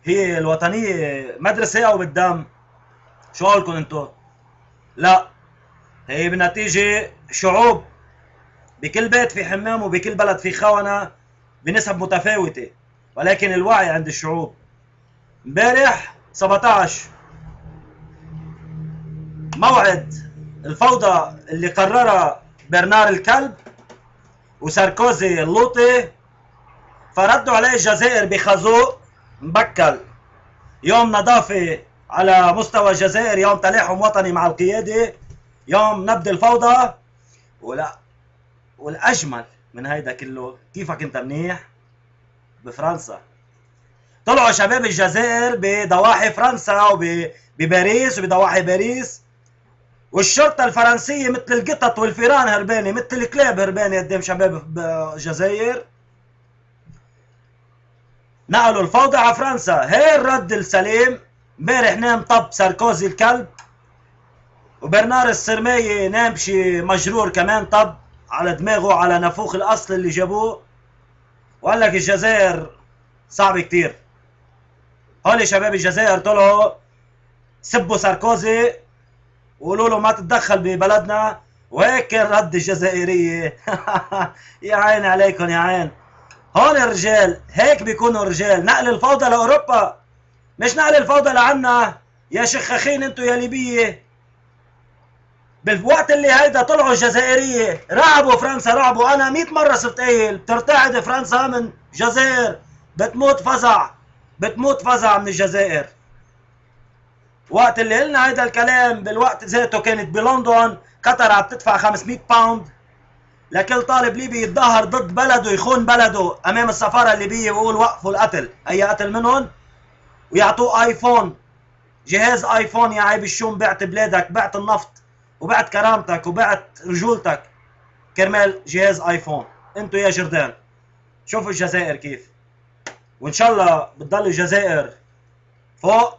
هي الوطنية مدرسة أو بالدم؟ شو قولكم انتو؟ لا، هي بنتيجة شعوب. بكل بيت في حمام وبكل بلد في خونة بنسب متفاوتة، ولكن الوعي عند الشعوب. امبارح 17 موعد الفوضى اللي قررها برنار الكلب وساركوزي اللوطي، فردوا عليه الجزائر بخازوق مبكل. يوم نظافة على مستوى الجزائر، يوم تلاحم وطني مع القيادة، يوم نبذ الفوضى. ولا والاجمل من هيدا كله، كيفك انت منيح بفرنسا؟ طلعوا شباب الجزائر بضواحي فرنسا وبباريس وبضواحي باريس، والشرطة الفرنسية مثل القطط والفيران هربانة، مثل الكلاب هربانة قدام شباب الجزائر. نقلوا الفوضى على فرنسا. هي الرد السليم. امبارح نام طب ساركوزي الكلب، وبرنار السرماية نام شي مجرور كمان طب على دماغه على نافوخ الاصل اللي جابوه، وقال لك الجزائر صعب كتير. هول شباب الجزائر طلعوا سبوا ساركوزي وقولوا له ما تتدخل ببلدنا، وهيك كان رد الجزائرية. يا عين عليكم يا عين. هون الرجال هيك بيكونوا رجال. نقل الفوضى لاوروبا، مش نقل الفوضى لعنا يا شخاخين انتو يا ليبية. بالوقت اللي هيدا طلعوا الجزائرية رعبوا فرنسا، رعبوا. انا 100 مرة صرت قايل بترتعد فرنسا من جزائر، بتموت فزع، بتموت فزع من الجزائر. وقت اللي قلنا هيدا الكلام بالوقت ذاته كانت بلندن قطر عم تدفع 500 باوند لكل طالب ليبي يتظاهر ضد بلده، يخون بلده امام السفاره الليبيه ويقول وقفوا القتل، اي قتل منهم، ويعطوه ايفون، جهاز ايفون. يا عيب الشوم، بعت بلادك، بعت النفط، وبعت كرامتك، وبعت رجولتك كرمال جهاز ايفون. انتو يا جردان شوفوا الجزائر كيف. وان شاء الله بتضل الجزائر فوق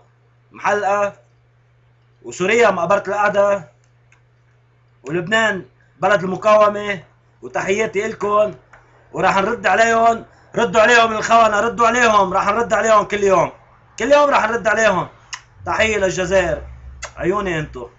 محلقه، وسوريا مقبره القعده، ولبنان بلد المقاومة. وتحياتي إلكم، وراح نرد عليهم. ردوا عليهم الخونة، ردوا عليهم، راح نرد عليهم كل يوم، كل يوم راح نرد عليهم. تحية للجزائر، عيوني انتو.